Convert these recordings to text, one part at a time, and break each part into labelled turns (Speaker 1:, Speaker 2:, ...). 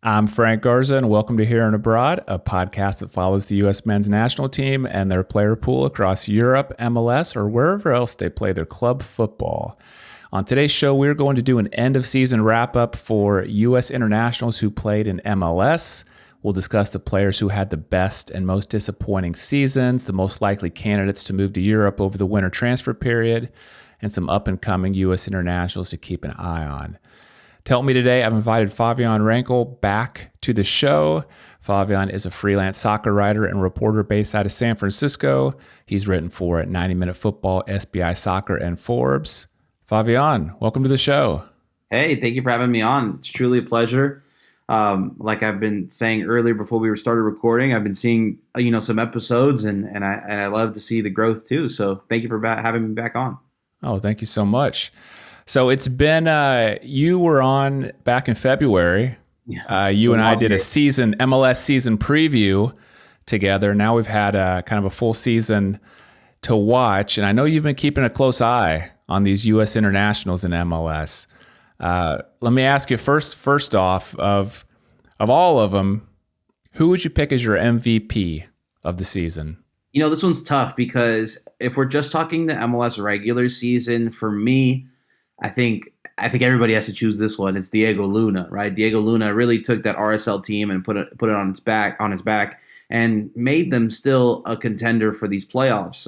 Speaker 1: I'm Frank Garza, and welcome to Here and Abroad, a podcast that follows the U.S. men's national team and their player pool across Europe, MLS, or wherever else they play their club football. On today's show, we're going to do an end-of-season wrap-up for U.S. internationals who played in MLS. We'll discuss the players who had the best and most disappointing seasons, the most likely candidates to move to Europe over the winter transfer period, and some up-and-coming U.S. internationals to keep an eye on. To help me today, I've invited Fabian Rankel back to the show. Fabian is a freelance soccer writer and reporter based out of San Francisco. He's written for 90 Minute Football, SBI Soccer, and Forbes. Fabian, welcome to the show.
Speaker 2: Hey, thank you for having me on. It's truly a pleasure. Like I've been saying earlier before we started recording, I've been seeing some episodes, and I love to see the growth too. So thank you for having me back on.
Speaker 1: Oh, thank you so much. So it's been, you were on back in February.
Speaker 2: Yeah,
Speaker 1: You and I did a MLS season preview together. Now we've had kind of a full season to watch. And I know you've been keeping a close eye on these U.S. internationals in MLS. Let me ask you first off, of all of them, who would you pick as your MVP of the season?
Speaker 2: This one's tough because if we're just talking the MLS regular season, for me, I think everybody has to choose this one. It's Diego Luna, right? Diego Luna really took that RSL team and put it on his back, and made them still a contender for these playoffs.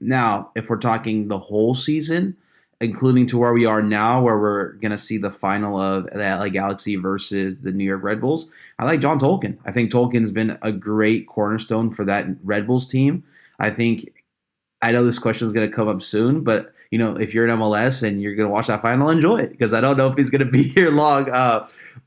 Speaker 2: Now, if we're talking the whole season, including to where we are now, where we're going to see the final of the LA Galaxy versus the New York Red Bulls, I like John Tolkin. I think Tolkin's been a great cornerstone for that Red Bulls team. I know this question is going to come up soon, but if you're in MLS and you're going to watch that final, enjoy it, because I don't know if he's going to be here long.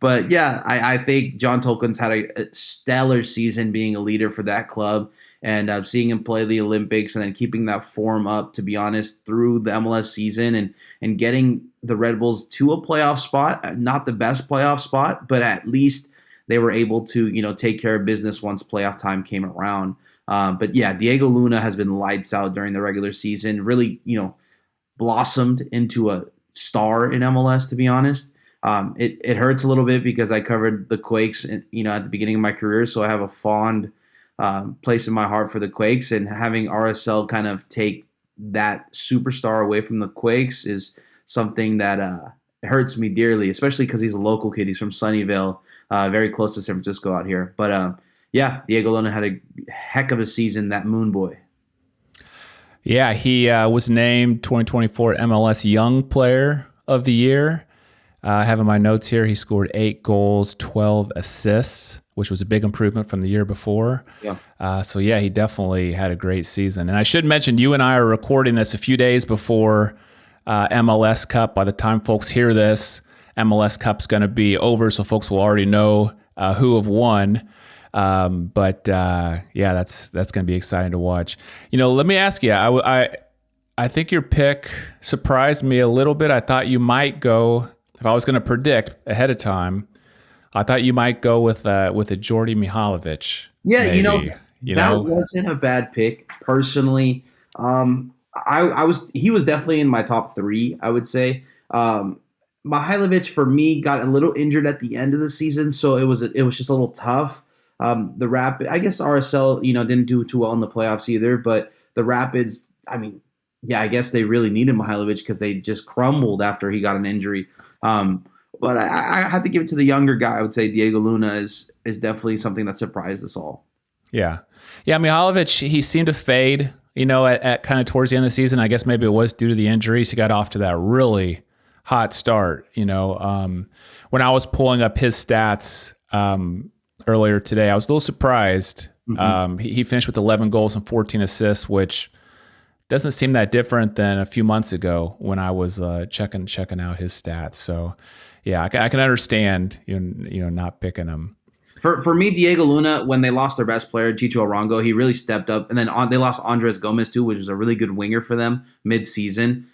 Speaker 2: But yeah, I think John Tolkien's had a stellar season being a leader for that club, and seeing him play the Olympics and then keeping that form up, to be honest, through the MLS season and getting the Red Bulls to a playoff spot, not the best playoff spot, but at least they were able to, take care of business once playoff time came around. But yeah, Diego Luna has been lights out during the regular season, really, blossomed into a star in MLS, to be honest. It hurts a little bit because I covered the Quakes, at the beginning of my career, so I have a fond place in my heart for the Quakes, and having RSL kind of take that superstar away from the Quakes is something that hurts me dearly, especially because he's a local kid. He's from Sunnyvale, very close to San Francisco out here. But yeah, Diego Luna had a heck of a season, that Moon Boy.
Speaker 1: Yeah, he was named 2024 MLS Young Player of the Year. I have in my notes here, he scored 8 goals, 12 assists, which was a big improvement from the year before.
Speaker 2: Yeah.
Speaker 1: So yeah, he definitely had a great season. And I should mention, you and I are recording this a few days before MLS Cup. By the time folks hear this, MLS Cup's going to be over, so folks will already know who have won. But yeah, that's going to be exciting to watch. Let me ask you, I think your pick surprised me a little bit. I thought you might go, if I was going to predict ahead of time, I thought you might go with a Djordje Mihailovic.
Speaker 2: Yeah,
Speaker 1: maybe,
Speaker 2: that wasn't a bad pick personally. He was definitely in my top 3, I would say. Mihailovic for me got a little injured at the end of the season, so it was just a little tough. The Rapid, I guess RSL, didn't do too well in the playoffs either, but the Rapids, I guess they really needed Mihailovic because they just crumbled after he got an injury. But I had to give it to the younger guy. I would say Diego Luna is definitely something that surprised us all.
Speaker 1: Yeah. Mihailovic, he seemed to fade, at kind of towards the end of the season. I guess maybe it was due to the injuries. He got off to that really hot start. When I was pulling up his stats earlier today, I was a little surprised. Mm-hmm. He finished with 11 goals and 14 assists, which doesn't seem that different than a few months ago when I was checking out his stats. So, yeah, I can understand not picking him.
Speaker 2: For me, Diego Luna, when they lost their best player, Chicho Arango, he really stepped up. And then they lost Andres Gomez too, which was a really good winger for them mid-season.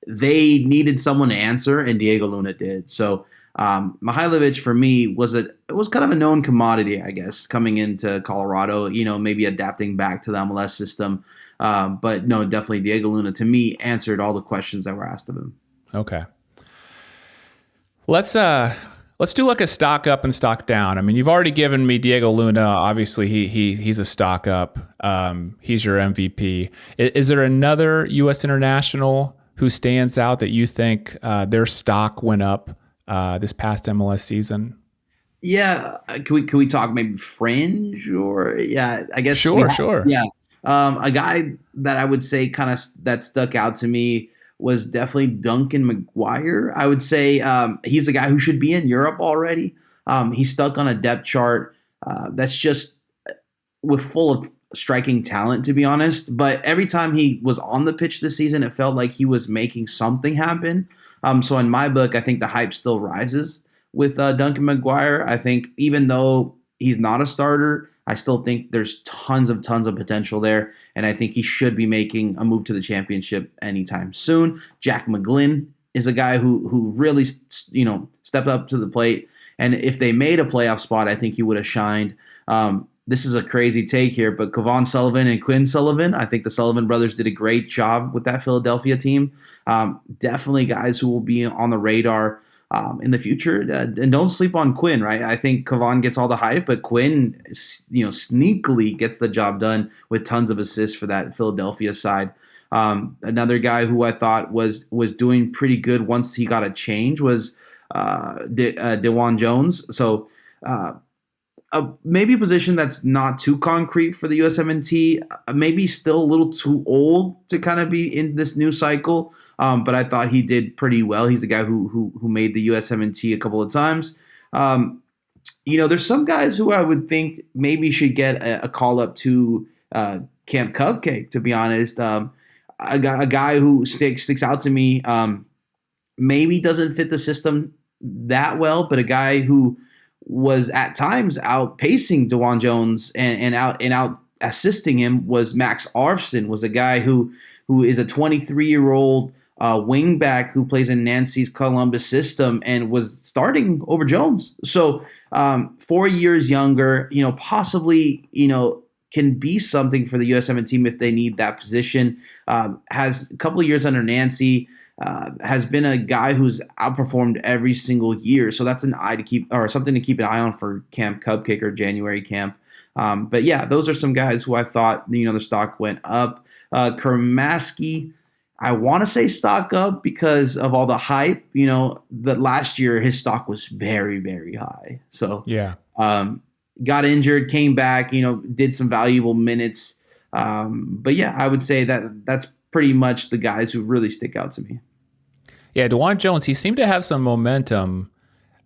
Speaker 2: They needed someone to answer, and Diego Luna did. So Mihailovic for me was kind of a known commodity, I guess, coming into Colorado. Maybe adapting back to the MLS system. But no, definitely Diego Luna to me answered all the questions that were asked of him.
Speaker 1: Okay. Let's Let's do like a stock up and stock down. I mean, you've already given me Diego Luna. Obviously, he's a stock up. He's your MVP. Is there another U.S. international who stands out that you think their stock went up this past MLS season?
Speaker 2: Yeah, can we talk maybe fringe or I guess
Speaker 1: sure.
Speaker 2: Yeah, a guy that I would say kind of that stuck out to me was definitely Duncan McGuire. I would say he's a guy who should be in Europe already. He's stuck on a depth chart that's just with full of striking talent, to be honest. But every time he was on the pitch this season, it felt like he was making something happen. So in my book, I think the hype still rises with Duncan McGuire. I think even though he's not a starter, I still think there's tons of potential there, and I think he should be making a move to the championship anytime soon. Jack McGlynn is a guy who really stepped up to the plate, and if they made a playoff spot, I think he would have shined. This is a crazy take here, but Kevon Sullivan and Quinn Sullivan, I think the Sullivan brothers did a great job with that Philadelphia team. Definitely guys who will be on the radar in the future. And don't sleep on Quinn, right? I think Kevon gets all the hype, but Quinn, sneakily gets the job done with tons of assists for that Philadelphia side. Another guy who I thought was doing pretty good once he got a change was DeJuan Jones. So maybe a position that's not too concrete for the USMNT, maybe still a little too old to kind of be in this new cycle. But I thought he did pretty well. He's a guy who made the USMNT a couple of times. There's some guys who I would think maybe should get a call up to Camp Cupcake, to be honest. A guy who sticks out to me, maybe doesn't fit the system that well, but a guy who was at times outpacing DeJuan Jones and out assisting him was Max Arfson, was a guy who is a 23-year-old wingback who plays in Nancy's Columbus system and was starting over Jones. So 4 years younger, possibly, can be something for the USMNT team if they need that position. Has a couple of years under Nancy. Has been a guy who's outperformed every single year. So that's an eye to keep, or something to keep an eye on for Camp Cupcake or January camp. But yeah, those are some guys who I thought, the stock went up. Kermaski, I want to say stock up because of all the hype, that last year his stock was very, very high. So
Speaker 1: yeah,
Speaker 2: got injured, came back, did some valuable minutes. But yeah, I would say that's pretty much the guys who really stick out to me.
Speaker 1: Yeah, DeJuan Jones, he seemed to have some momentum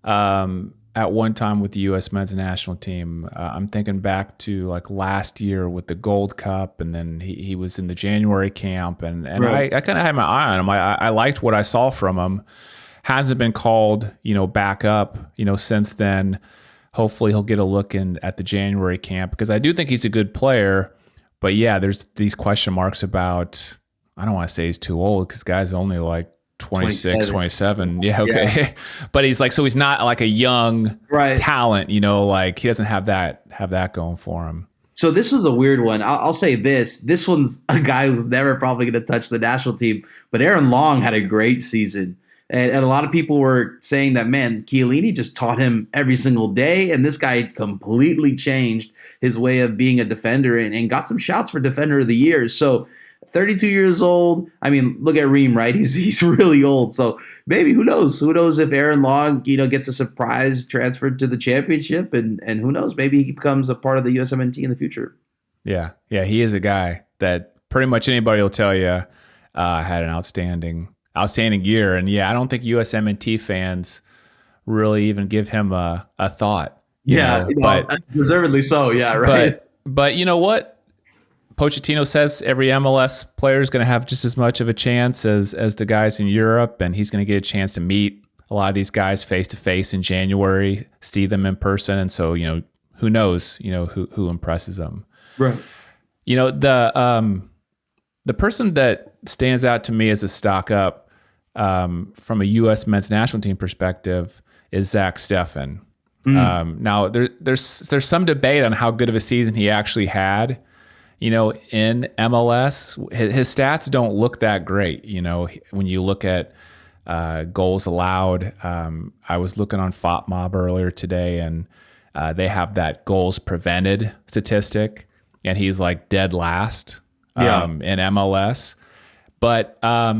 Speaker 1: at one time with the U.S. men's national team. I'm thinking back to like last year with the Gold Cup, and then he was in the January camp, and right. I kind of had my eye on him. I liked what I saw from him. Hasn't been called, back up, since then. Hopefully he'll get a look in at the January camp because I do think he's a good player. But yeah, there's these question marks about, I don't want to say he's too old because guy's only like 26, 27. Yeah, okay. Yeah. But he's like, so he's not like a young talent, like he doesn't have that going for him.
Speaker 2: So this was a weird one. I'll say this. This one's a guy who's never probably going to touch the national team, but Aaron Long had a great season. And a lot of people were saying that, man, Chiellini just taught him every single day, and this guy completely changed his way of being a defender and got some shouts for Defender of the Year. So 32 years old. I mean, look at Reem, right? He's really old. So maybe who knows? Who knows if Aaron Long, gets a surprise transfer to the championship, and who knows? Maybe he becomes a part of the USMNT in the future.
Speaker 1: Yeah, he is a guy that pretty much anybody will tell you had an outstanding year. And yeah, I don't think USMNT fans really even give him a thought. But
Speaker 2: deservedly so. Yeah, right.
Speaker 1: But you know what? Pochettino says every MLS player is going to have just as much of a chance as the guys in Europe, and he's going to get a chance to meet a lot of these guys face to face in January, see them in person, and so who knows, who impresses them.
Speaker 2: Right.
Speaker 1: The person that stands out to me as a stock up from a U.S. men's national team perspective is Zach Steffen. Now there's some debate on how good of a season he actually had. In MLS, his stats don't look that great. When you look at goals allowed. I was looking on FOTMob earlier today, and they have that goals prevented statistic, and he's like dead last in MLS. But I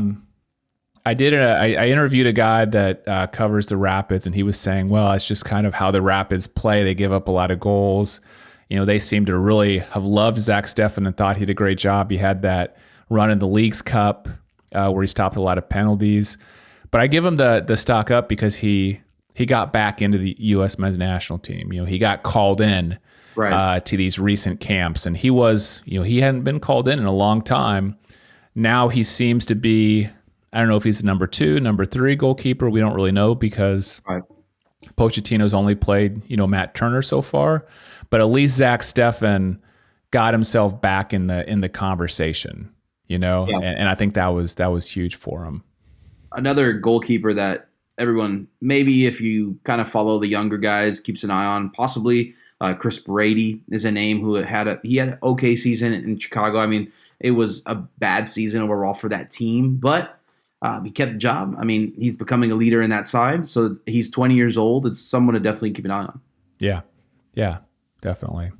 Speaker 1: interviewed a guy that covers the Rapids, and he was saying, well, it's just kind of how the Rapids play. They give up a lot of goals. They seem to really have loved Zach Steffen and thought he did a great job. He had that run in the Leagues Cup where he stopped a lot of penalties. But I give him the stock up because he got back into the U.S. men's national team. He got called in to these recent camps, and he was, he hadn't been called in a long time. Now he seems to be, I don't know if he's the number 2, number 3 goalkeeper. We don't really know because Pochettino's only played, Matt Turner so far. But at least Zach Steffen got himself back in the conversation, and I think that was huge for him.
Speaker 2: Another goalkeeper that everyone, maybe if you kind of follow the younger guys, keeps an eye on, possibly Chris Brady is a name who had an okay season in Chicago. I mean, it was a bad season overall for that team, but he kept the job. I mean, he's becoming a leader in that side. So he's 20 years old. It's someone to definitely keep an eye on.
Speaker 1: Yeah, definitely.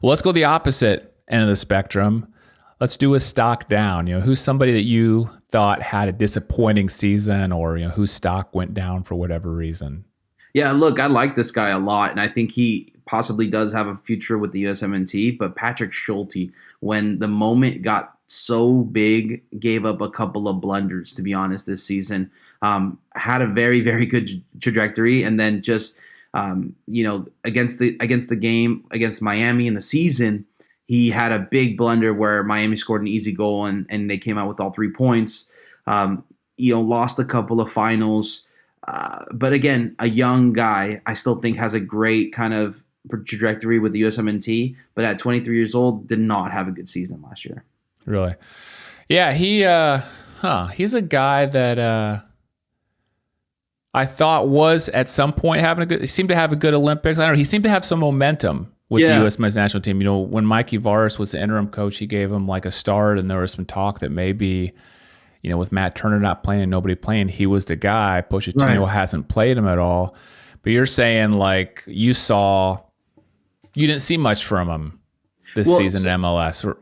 Speaker 1: Well, let's go the opposite end of the spectrum. Let's do a stock down. Who's somebody that you thought had a disappointing season, or whose stock went down for whatever reason?
Speaker 2: Yeah, look, I like this guy a lot, and I think he possibly does have a future with the USMNT. But Patrick Schulte, when the moment got so big, gave up a couple of blunders, to be honest, this season. Had a very, very good trajectory, and then just against the game against Miami in the season, he had a big blunder where Miami scored an easy goal and they came out with all 3 points. Lost a couple of finals. But again, a young guy, I still think has a great kind of trajectory with the USMNT, but at 23 years old, did not have a good season last year.
Speaker 1: Really? Yeah, he's a guy that I thought was at some point he seemed to have a good Olympics. I don't know, he seemed to have some momentum with the U.S. men's national team. When Mikey Varis was the interim coach, he gave him like a start, and there was some talk that maybe, with Matt Turner not playing and nobody playing, he was the guy. Pochettino hasn't played him at all. But you're saying like you didn't see much from him this season in MLS.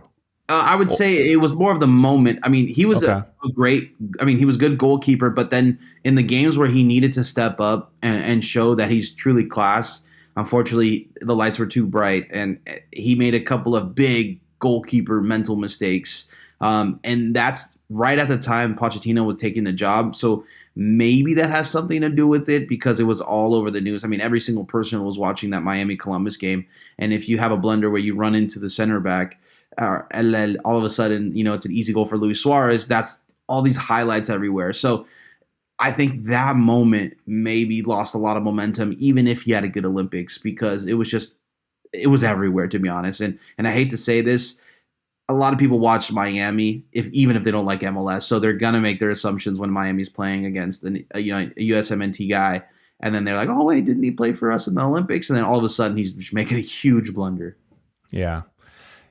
Speaker 2: I would say it was more of the moment. I mean, he was he was a good goalkeeper, but then in the games where he needed to step up and show that he's truly class, unfortunately, the lights were too bright, and he made a couple of big goalkeeper mental mistakes. And that's right at the time Pochettino was taking the job. So maybe that has something to do with it because it was all over the news. I mean, every single person was watching that Miami-Columbus game. And if you have a blunder where you run into the center back, and then all of a sudden, it's an easy goal for Luis Suarez, that's all these highlights everywhere. So I think that moment maybe lost a lot of momentum, even if he had a good Olympics, because it was everywhere, to be honest. And I hate to say this, a lot of people watch Miami, even if they don't like MLS, so they're gonna make their assumptions when Miami's playing against a USMNT guy, and then they're like, "Oh wait, didn't he play for us in the Olympics?" And then all of a sudden, he's just making a huge blunder.
Speaker 1: Yeah,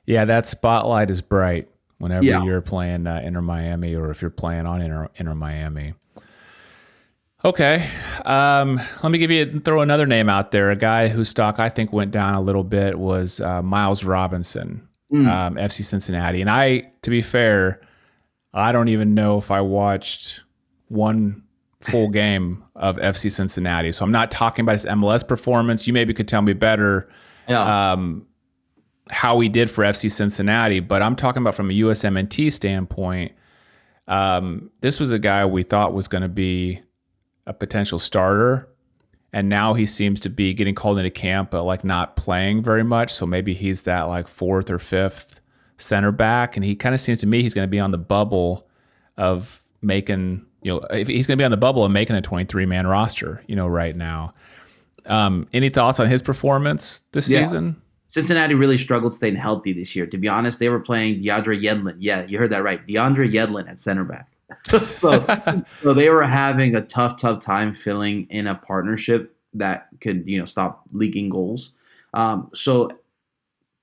Speaker 1: that spotlight is bright whenever you're playing Inter Miami, or if you're playing on Inter Miami. Okay, let me throw another name out there. A guy whose stock I think went down a little bit was Miles Robinson. FC Cincinnati. And to be fair, I don't even know if I watched one full game of FC Cincinnati. So I'm not talking about his MLS performance. You maybe could tell me better how he did for FC Cincinnati, but I'm talking about from a USMNT standpoint. This was a guy we thought was going to be a potential starter. And now he seems to be getting called into camp, but like not playing very much. So maybe he's that like 4th or 5th center back. And he kind of seems to me he's going to be on the bubble of making, if he's going to be on the bubble of making a 23-man roster, right now. Any thoughts on his performance this season?
Speaker 2: Cincinnati really struggled staying healthy this year. To be honest, they were playing DeAndre Yedlin. Yeah, you heard that right. DeAndre Yedlin at center back. so they were having a tough time filling in a partnership that could, stop leaking goals. So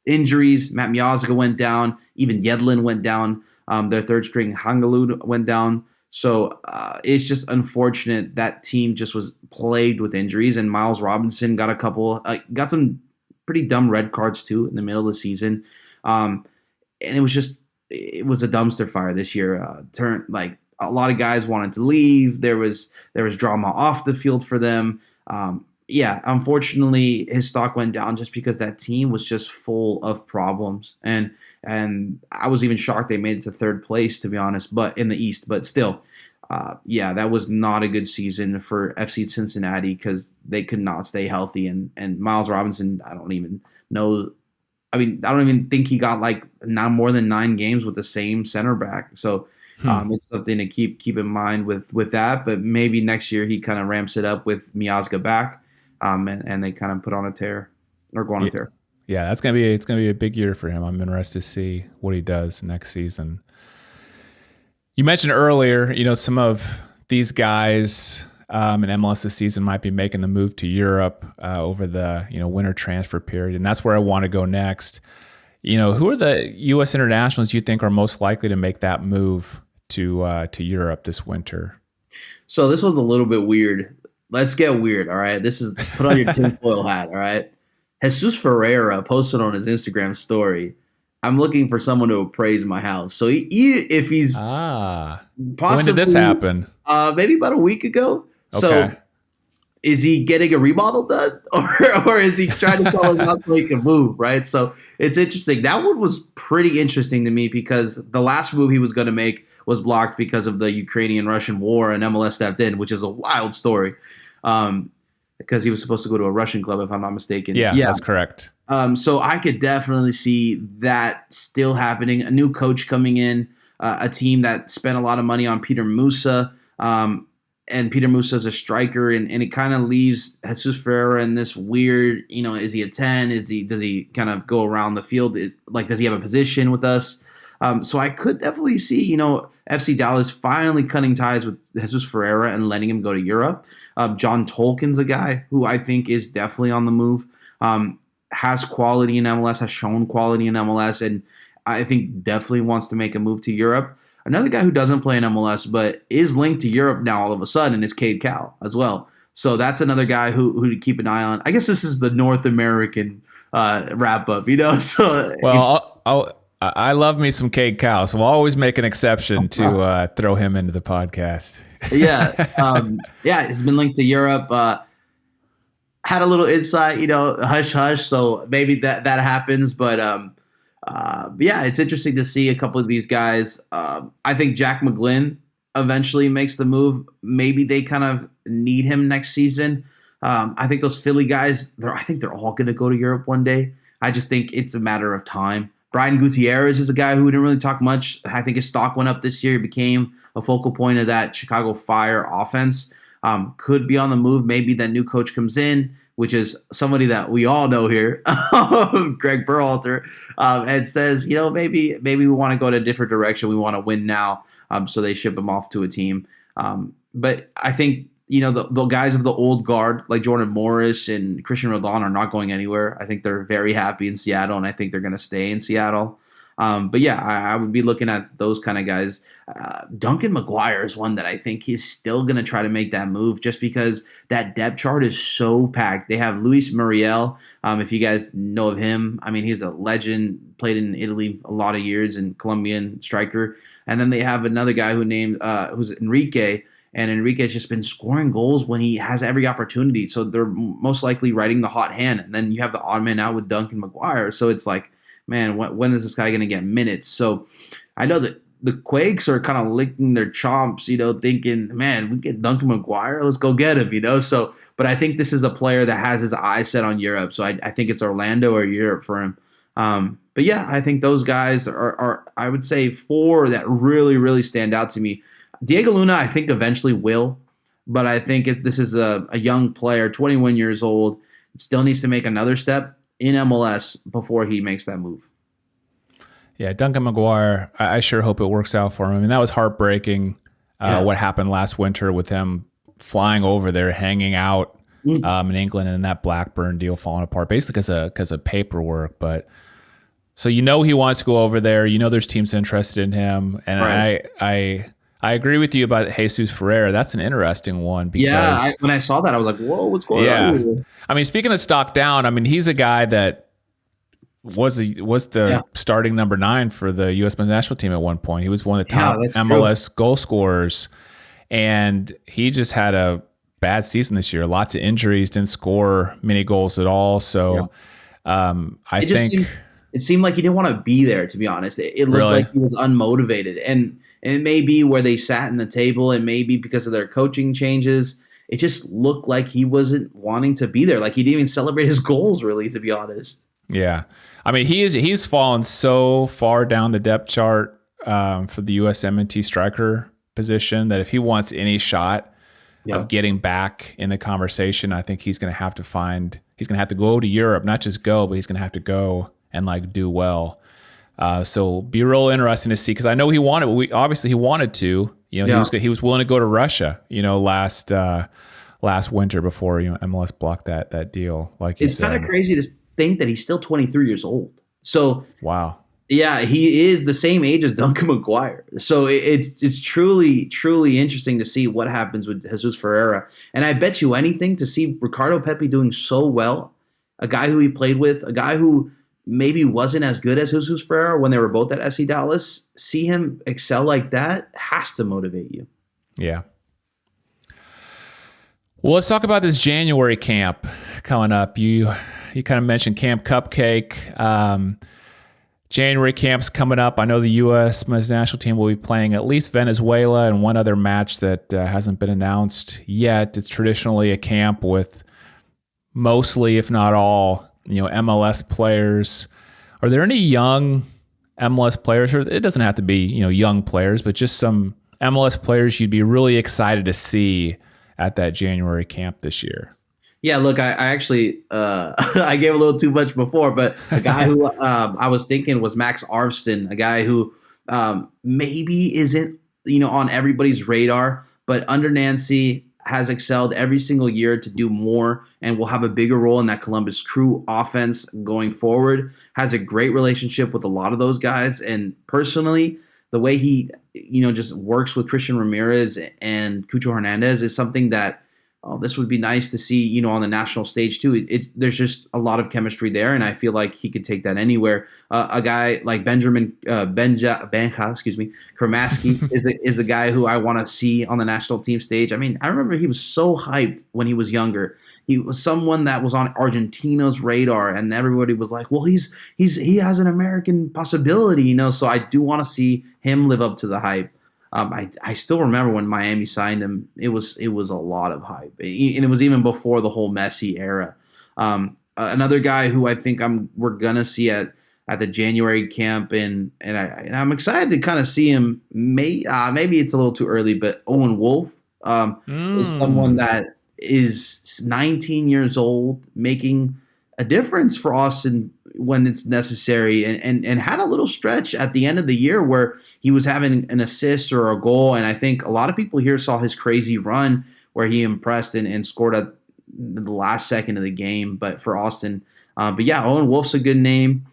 Speaker 2: injuries, Matt Miazga went down, even Yedlin went down. Their third string Hangalud went down. So it's just unfortunate that team just was plagued with injuries, and Miles Robinson got some pretty dumb red cards too in the middle of the season, and it was a dumpster fire this year. A lot of guys wanted to leave. There was drama off the field for them. Yeah, unfortunately, his stock went down just because that team was just full of problems, and I was even shocked they made it to third place, to be honest, but in the East. But still, yeah, that was not a good season for FC Cincinnati because they could not stay healthy. And Miles Robinson, I don't even know. I mean, I don't even think he got like not more than 9 games with the same center back. So it's something to keep in mind with that. But maybe next year he kind of ramps it up with Miazga back, and they kind of put on a tear or go on a tear.
Speaker 1: Yeah, it's gonna be a big year for him. I'm interested to see what he does next season. You mentioned earlier, some of these guys in MLS this season might be making the move to Europe over the winter transfer period, and that's where I want to go next. Who are the U.S. internationals you think are most likely to make that move to Europe this winter?
Speaker 2: So this was a little bit weird. Let's get weird, all right? This is put on your tinfoil hat, all right? Jesus Ferreira posted on his Instagram story, "I'm looking for someone to appraise my house." So if he's
Speaker 1: possibly, when did this happen?
Speaker 2: Maybe about a week ago. So
Speaker 1: okay.
Speaker 2: Is he getting a remodel done, or is he trying to sell his house so he can move? Right. So it's interesting. That one was pretty interesting to me because the last move he was going to make was blocked because of the Ukrainian-Russian war, and MLS stepped in, which is a wild story. Because he was supposed to go to a Russian club, if I'm not mistaken.
Speaker 1: Yeah, that's correct.
Speaker 2: So I could definitely see that still happening. A new coach coming in, a team that spent a lot of money on Peter Musa, and Peter Musa is a striker, and it kind of leaves Jesus Ferreira in this weird, is he a 10? Does he kind of go around the field? Does he have a position with us? So I could definitely see, FC Dallas finally cutting ties with Jesus Ferreira and letting him go to Europe. John Tolkien's a guy who I think is definitely on the move, has quality in MLS, has shown quality in MLS, and I think definitely wants to make a move to Europe. Another guy who doesn't play in MLS but is linked to Europe now all of a sudden is Cade Cowell as well. So that's another guy who to keep an eye on. I guess this is the North American wrap up, So
Speaker 1: I love me some Cade Cowell, so I'll always make an exception to throw him into the podcast.
Speaker 2: Yeah, he's been linked to Europe. Had a little insight, hush hush. So maybe that happens, but yeah, it's interesting to see a couple of these guys. I think Jack McGlynn eventually makes the move. Maybe they kind of need him next season. I think those Philly guys, I think they're all going to go to Europe one day. I just think it's a matter of time. Brian Gutierrez is a guy who didn't really talk much. I think his stock went up this year. He became a focal point of that Chicago Fire offense. Could be on the move. Maybe that new coach comes in, which is somebody that we all know here, Greg Berhalter, and says, maybe we want to go in a different direction. We want to win now. So they ship him off to a team. But I think, the guys of the old guard, like Jordan Morris and Christian Roldan, are not going anywhere. I think they're very happy in Seattle, and I think they're going to stay in Seattle. But yeah, I would be looking at those kind of guys. Duncan McGuire is one that I think he's still going to try to make that move just because that depth chart is so packed. They have Luis Muriel. If you guys know of him, I mean, he's a legend, played in Italy a lot of years, and Colombian striker. And then they have another guy who's Enrique. And Enrique's just been scoring goals when he has every opportunity. So they're most likely riding the hot hand. And then you have the odd man out with Duncan McGuire. So it's like, man, when is this guy going to get minutes? So I know that the Quakes are kind of licking their chomps, thinking, man, we get Duncan McGuire, let's go get him, So, but I think this is a player that has his eyes set on Europe. So I think it's Orlando or Europe for him. But yeah, I think those guys are I would say 4 that really, really stand out to me. Diego Luna, I think eventually will, but I think this is a young player, 21 years old, still needs to make another step in MLS before he makes that move.
Speaker 1: Yeah, Duncan McGuire, I sure hope it works out for him. I mean, that was heartbreaking what happened last winter with him flying over there, hanging out in England, and that Blackburn deal falling apart, basically because of paperwork. But so he wants to go over there. There's teams interested in him, and right. I agree with you about Jesus Ferreira. That's an interesting one because
Speaker 2: When I saw that, I was like, whoa, what's going on here?
Speaker 1: I mean, speaking of stock down, I mean, he's a guy that was the starting number 9 for the U.S. men's national team at one point. He was one of the top MLS goal scorers, and he just had a bad season this year. Lots of injuries, didn't score many goals at all. So I think
Speaker 2: it seemed like he didn't want to be there, to be honest. It looked like he was unmotivated. And it may be where they sat in the table, and maybe because of their coaching changes, it just looked like he wasn't wanting to be there. Like he didn't even celebrate his goals, really, to be honest.
Speaker 1: Yeah. I mean, he's fallen so far down the depth chart for the USMNT striker position that if he wants any shot of getting back in the conversation, I think he's going to have to go to Europe, not just go, but he's going to have to go and like do well. So be real interesting to see, because I know he wanted to. You know, he was willing to go to Russia. You know, last winter before MLS blocked that deal. Like you said,
Speaker 2: it's kind of crazy to think that he's still 23 years old. So
Speaker 1: wow.
Speaker 2: Yeah, he is the same age as Duncan McGuire. So it's truly, truly interesting to see what happens with Jesus Ferreira. And I bet you anything to see Ricardo Pepi doing so well, a guy who he played with, a guy who maybe wasn't as good as Jesus Ferreira when they were both at FC Dallas, see him excel like that has to motivate you.
Speaker 1: Yeah. Well, let's talk about this January camp coming up. You kind of mentioned Camp Cupcake. January camp's coming up. I know the U.S. men's national team will be playing at least Venezuela and one other match that hasn't been announced yet. It's traditionally a camp with mostly, if not all, MLS players. Are there any young MLS players, or it doesn't have to be, young players, but just some MLS players you'd be really excited to see at that January camp this year?
Speaker 2: Yeah, look, I actually I gave a little too much before, but a guy who I was thinking was Max Arvston, a guy who maybe isn't on everybody's radar, but under Nancy has excelled every single year to do more and will have a bigger role in that Columbus Crew offense going forward. Has a great relationship with a lot of those guys, and personally, the way he just works with Christian Ramirez and Cucho Hernandez is something that. Oh, this would be nice to see, on the national stage too. There's just a lot of chemistry there, and I feel like he could take that anywhere. A guy like Benjamin Kramaski is a guy who I want to see on the national team stage. I mean, I remember he was so hyped when he was younger. He was someone that was on Argentina's radar, and everybody was like, "Well, he has an American possibility," So I do want to see him live up to the hype. I still remember when Miami signed him. It was a lot of hype, and it was even before the whole Messi era. Another guy who I think we're gonna see at the January camp, and I'm excited to kind of see him. Maybe it's a little too early, but Owen Wolff is someone that is 19 years old, making a difference for Austin when it's necessary, and had a little stretch at the end of the year where he was having an assist or a goal. And I think a lot of people here saw his crazy run where he impressed and scored at the last second of the game. But for Austin, but yeah, Owen Wolff's a good name.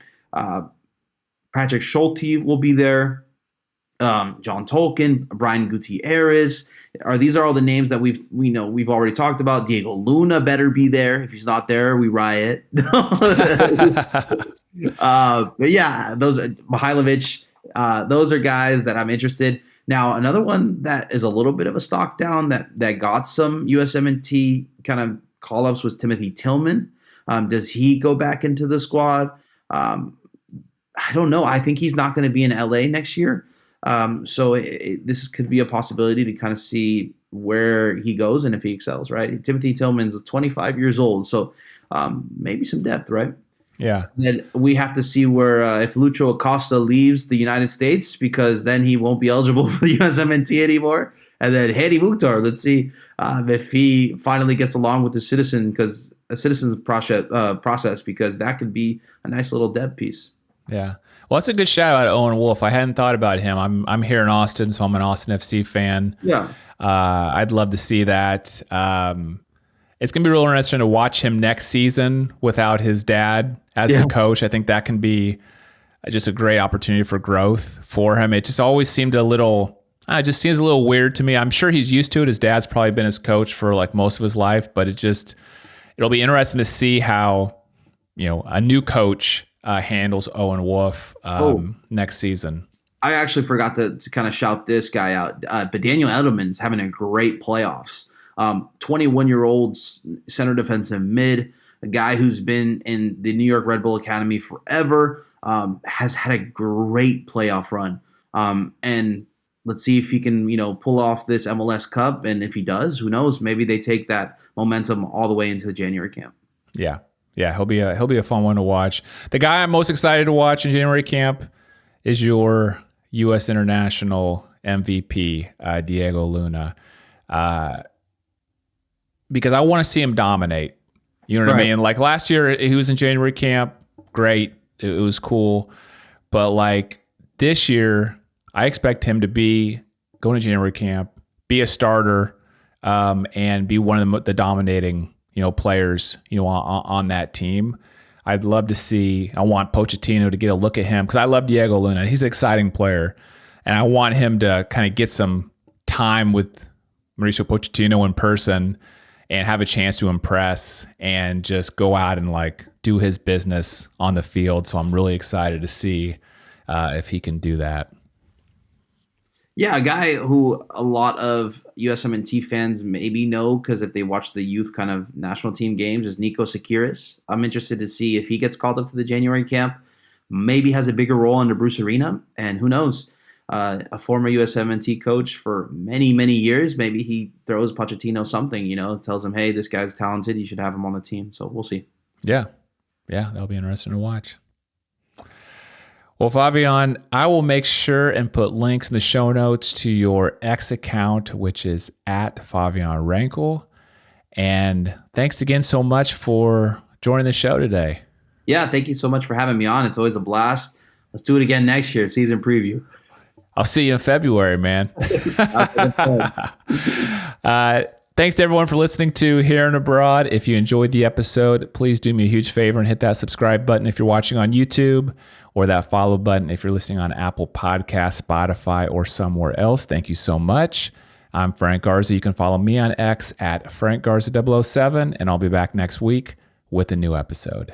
Speaker 2: Patrick Schulte will be there. John Tolkien, Brian Gutierrez. These are all the names that we've already talked about. Diego Luna better be there. If he's not there, we riot. But yeah, those Mihailovic, those are guys that I'm interested. Now, another one that is a little bit of a stock down that got some USMNT kind of call-ups was Timothy Tillman. Does he go back into the squad? I don't know. I think he's not going to be in LA next year. So this could be a possibility to kind of see where he goes and if he excels, right? Timothy Tillman's 25 years old, so maybe some depth, right?
Speaker 1: Yeah.
Speaker 2: Then we have to see where if Lucho Acosta leaves the United States, because then he won't be eligible for the USMNT anymore. And then Hedy Mukhtar, let's see if he finally gets along with the citizens process, because that could be a nice little depth piece.
Speaker 1: Yeah. Well, that's a good shout out to Owen Wolff. I hadn't thought about him. I'm here in Austin, so I'm an Austin FC fan.
Speaker 2: Yeah.
Speaker 1: I'd love to see that. It's going to be real interesting to watch him next season without his dad as the coach. I think that can be just a great opportunity for growth for him. It just always seemed a little, It just seems a little weird to me. I'm sure he's used to it. His dad's probably been his coach for like most of his life, but it'll be interesting to see how, a new coach handles Owen Wolf next season.
Speaker 2: I actually forgot to kind of shout this guy out, but Daniel Edelman's having a great playoffs. 21-year-old center defensive mid, a guy who's been in the New York Red Bull Academy forever, has had a great playoff run. And let's see if he can, pull off this MLS Cup. And if he does, who knows? Maybe they take that momentum all the way into the January camp.
Speaker 1: Yeah, he'll be a fun one to watch. The guy I'm most excited to watch in January camp is your U.S. International MVP, Diego Luna, because I want to see him dominate. You know what I mean? Like last year, he was in January camp. Great. It was cool. But like this year, I expect him to be going to January camp, be a starter, and be one of the dominating, players, on that team. I'd love to see. I want Pochettino to get a look at him because I love Diego Luna. He's an exciting player, and I want him to kind of get some time with Mauricio Pochettino in person and have a chance to impress and just go out and like do his business on the field. So I'm really excited to see if he can do that.
Speaker 2: Yeah, a guy who a lot of USMNT fans maybe know because if they watch the youth kind of national team games is Nico Sakiris. I'm interested to see if he gets called up to the January camp, maybe has a bigger role under Bruce Arena, and who knows, a former USMNT coach for many, many years, maybe he throws Pochettino something, tells him, hey, this guy's talented, you should have him on the team. So we'll see.
Speaker 1: Yeah, that'll be interesting to watch. Well, Fabian, I will make sure and put links in the show notes to your X account, which is at Fabian Rankel. And thanks again so much for joining the show today.
Speaker 2: Yeah, thank you so much for having me on. It's always a blast. Let's do it again next year, season preview.
Speaker 1: I'll see you in February, man. Thanks to everyone for listening to Here and Abroad. If you enjoyed the episode, please do me a huge favor and hit that subscribe button if you're watching on YouTube, or that follow button if you're listening on Apple Podcasts, Spotify, or somewhere else. Thank you so much. I'm Frank Garza. You can follow me on X at FrankGarza007, and I'll be back next week with a new episode.